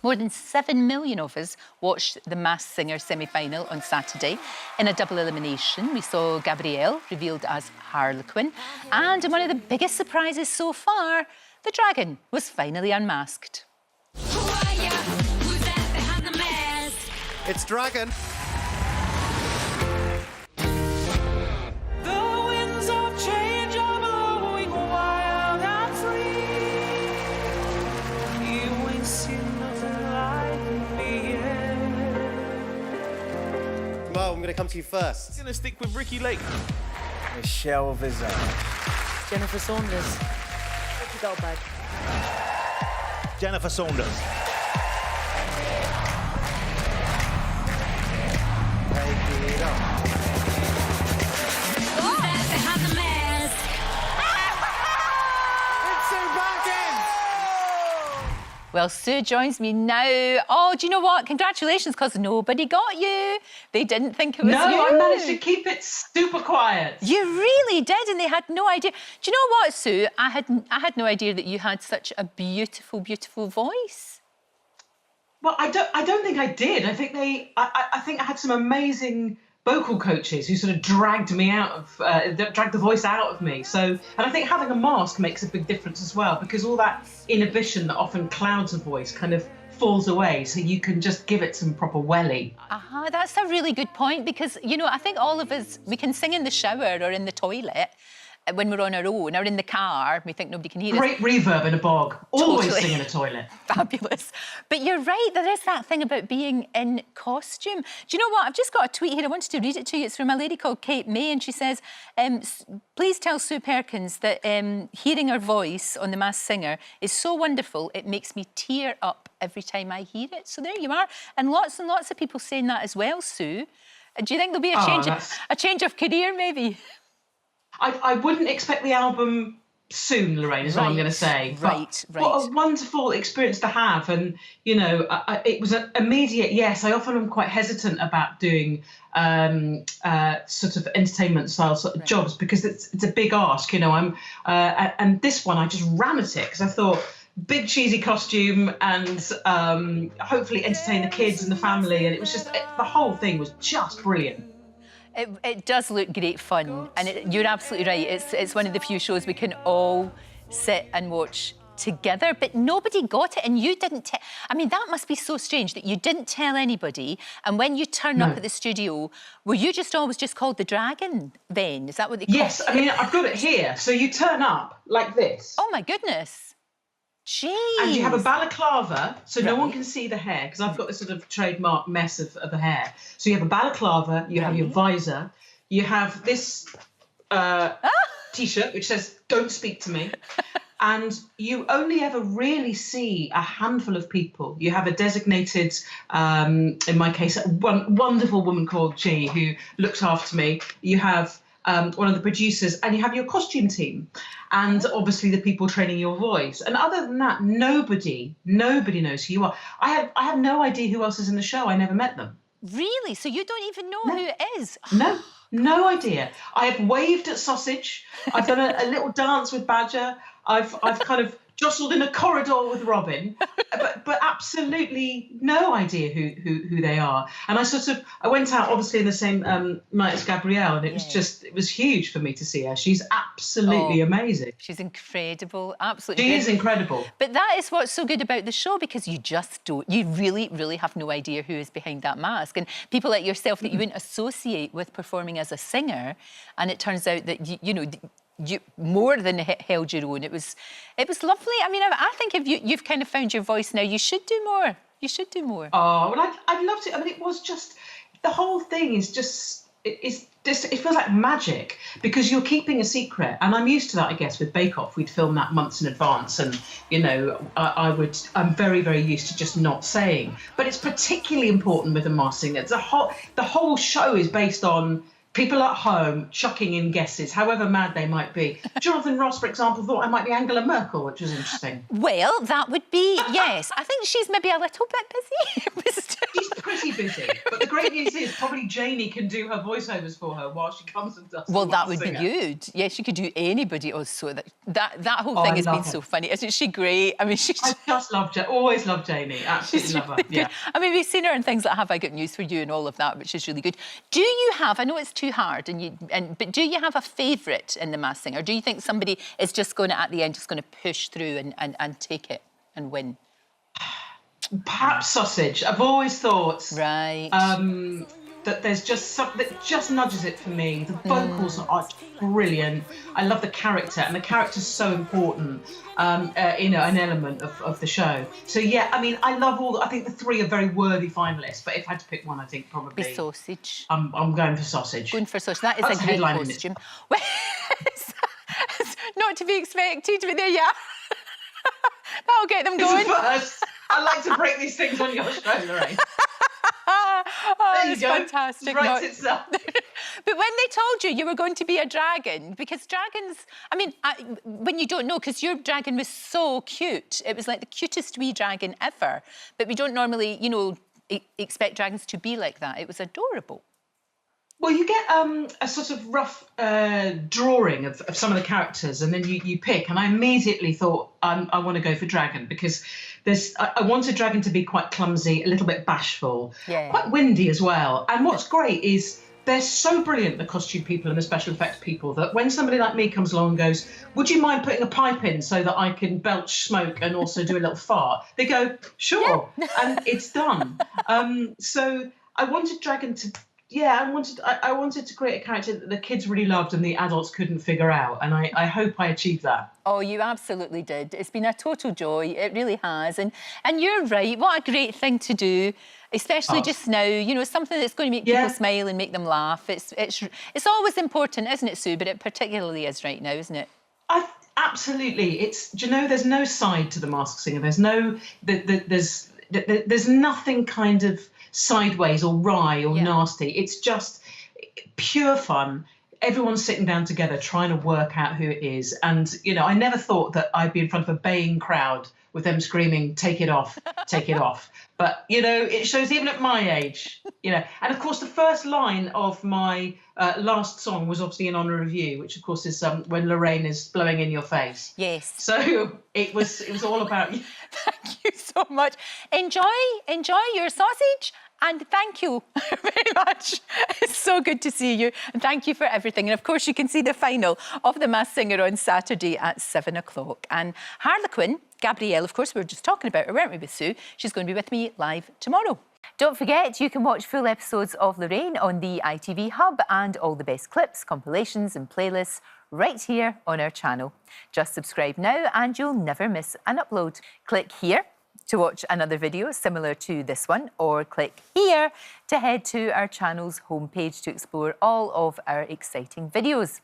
More than 7 million of us watched the Masked Singer semi-final on Saturday. In a double elimination, we saw Gabrielle revealed as Harlequin. And in one of the biggest surprises so far, the Dragon was finally unmasked. It's Dragon. Well, I'm going to come to you first. I'm going to stick with Ricky Lake. Michelle Visage. Jennifer Saunders. Ricky Goldberg. Jennifer Saunders. Take it up. It's Sue Perkins! Well, Sue joins me now. Oh, do you know what? Congratulations, because nobody got you. They didn't think it was you. No, I managed to keep it super quiet. You really did, and they had no idea. Do you know what, Sue? I had no idea that you had such a beautiful, beautiful voice. Well, I don't think I did. I think I think I had some amazing vocal coaches who sort of dragged me out of, dragged the voice out of me. So, and I think having a mask makes a big difference as well, because all that inhibition that often clouds a voice kind of falls away, so you can just give it some proper welly. That's a really good point, because, you know, I think all of us, we can sing in the shower or in the toilet when we're on our own, or in the car, we think nobody can hear us. Great reverb in a bog. Always Totally. sing in a toilet. Fabulous. But you're right, there is that thing about being in costume. Do you know what? I've just got a tweet here. I wanted to read it to you. It's from a lady called Kate May, and she says, please tell Sue Perkins that hearing her voice on The Masked Singer is so wonderful, it makes me tear up every time I hear it. So there you are. And lots of people saying that as well, Sue. Do you think there'll be a change of career, maybe? I wouldn't expect the album soon, Lorraine, is what I'm going to say. Right. What a wonderful experience to have. And, you know, it was an immediate yes. I often am quite hesitant about doing sort of entertainment style sort of jobs, because it's a big ask, you know. And this one, I just ran at it because I thought, big cheesy costume and hopefully entertain the kids and the family. And it was just, the whole thing was just brilliant. It does look great fun, and you're absolutely right. It's one of the few shows we can all sit and watch together, but nobody got it, and you didn't I mean, that must be so strange that you didn't tell anybody, and when you turn up at the studio, were you just always just called the Dragon then? Is that what they call it? Yes, I mean, I've got it here. So you turn up like this. Oh, my goodness. Jeez. And you have a balaclava, so no one can see the hair, because I've got this sort of trademark mess of the hair. So you have a balaclava, you have your visor, you have this T-shirt which says, "Don't speak to me." And you only ever really see a handful of people. You have a designated, in my case, a wonderful woman called G, who looks after me. You have one of the producers, and you have your costume team, and obviously the people training your voice. And other than that, nobody knows who you are. I have no idea who else is in the show. I never met them. Really? So you don't even know who it is? No idea. I have waved at Sausage. I've done a little dance with Badger. I've kind of jostled in a corridor with Robin, but absolutely no idea who they are. And I went out obviously in the same night as Gabrielle, and it was huge for me to see her. She's absolutely amazing. She's incredible, absolutely. She is incredible. But that is what's so good about the show, because you really, really have no idea who is behind that mask. And people like yourself that you wouldn't associate with performing as a singer, and it turns out that, you know, you more than held your own. It was lovely. I mean, I think if you've kind of found your voice now, you should do more. You should do more. Oh, well, I loved it. I mean, it was just, the whole thing is just, it feels like magic, because you're keeping a secret. And I'm used to that, I guess, with Bake Off. We'd film that months in advance, and, you know, I'm very, very used to just not saying. But it's particularly important with the Masked Singer. The whole show is based on people at home chucking in guesses, however mad they might be. Jonathan Ross, for example, thought I might be Angela Merkel, which was interesting. Well, that would be, yes. I think she's maybe a little bit busy. She's pretty busy. But the great news is probably Janie can do her voiceovers for her while she comes and does. Well, the that Masked would be Singer. good. Yes, you could do anybody else. So that whole Oh, thing I has love been her. so funny. Isn't she great? I mean, she's I just love always loved Janie. Absolutely she's love her. really Yeah. good. I mean, we've seen her in things like Have I Got News for You and all of that, which is really good. Do you have, I know it's too hard, but do you have a favourite in The Masked Singer? Or do you think somebody is just going to, at the end, just going to push through and take it and win? Perhaps Sausage. I've always thought Right. that there's just something that just nudges it for me. The vocals are brilliant. I love the character, and the character's so important. You know, an element of the show. So yeah, I mean, I love all. I think the three are very worthy finalists. But if I had to pick one, I think probably Be Sausage. I'm going for Sausage. Going for Sausage. That is That's a great headlining it. costume. Well, it's not to be expected, but there you are. That'll get them going. It's a first. I like to break these things on your show, Lorraine. Oh, There you it's go. fantastic. It writes itself. But when they told you were going to be a dragon, because dragons, I mean, when you don't know, because your dragon was so cute, it was like the cutest wee dragon ever. But we don't normally, you know, expect dragons to be like that. It was adorable. Well, you get a sort of rough drawing of some of the characters, and then you pick. And I immediately thought, I want to go for Dragon, because I wanted Dragon to be quite clumsy, a little bit bashful, quite windy as well. And what's great is they're so brilliant, the costume people and the special effects people, that when somebody like me comes along and goes, would you mind putting a pipe in so that I can belch smoke and also do a little fart? They go, sure. And it's done. So I wanted Dragon to... Yeah, I wanted to create a character that the kids really loved and the adults couldn't figure out, and I hope I achieved that. Oh, you absolutely did. It's been a total joy. It really has. And you're right. What a great thing to do, especially just now. You know, something that's going to make people smile and make them laugh. It's always important, isn't it, Sue? But it particularly is right now, isn't it? Absolutely. Do you know, there's no side to The Masked Singer. There's nothing kind of sideways or wry or nasty. It's just pure fun. Everyone's sitting down together trying to work out who it is. And, you know, I never thought that I'd be in front of a baying crowd with them screaming, take it off, take it off. But, you know, it shows even at my age, you know. And, of course, the first line of my last song was obviously in honour of you, which, of course, is when Lorraine is blowing in your face. Yes. So it was all about you. Thank you so much. Enjoy your sausage. And thank you very much. It's so good to see you. And thank you for everything. And, of course, you can see the final of The Masked Singer on Saturday at 7 o'clock. And Harlequin, Gabrielle, of course, we were just talking about her, weren't we, with Sue? She's going to be with me live tomorrow. Don't forget, you can watch full episodes of Lorraine on the ITV Hub and all the best clips, compilations and playlists right here on our channel. Just subscribe now and you'll never miss an upload. Click here to watch another video similar to this one, or click here to head to our channel's homepage to explore all of our exciting videos.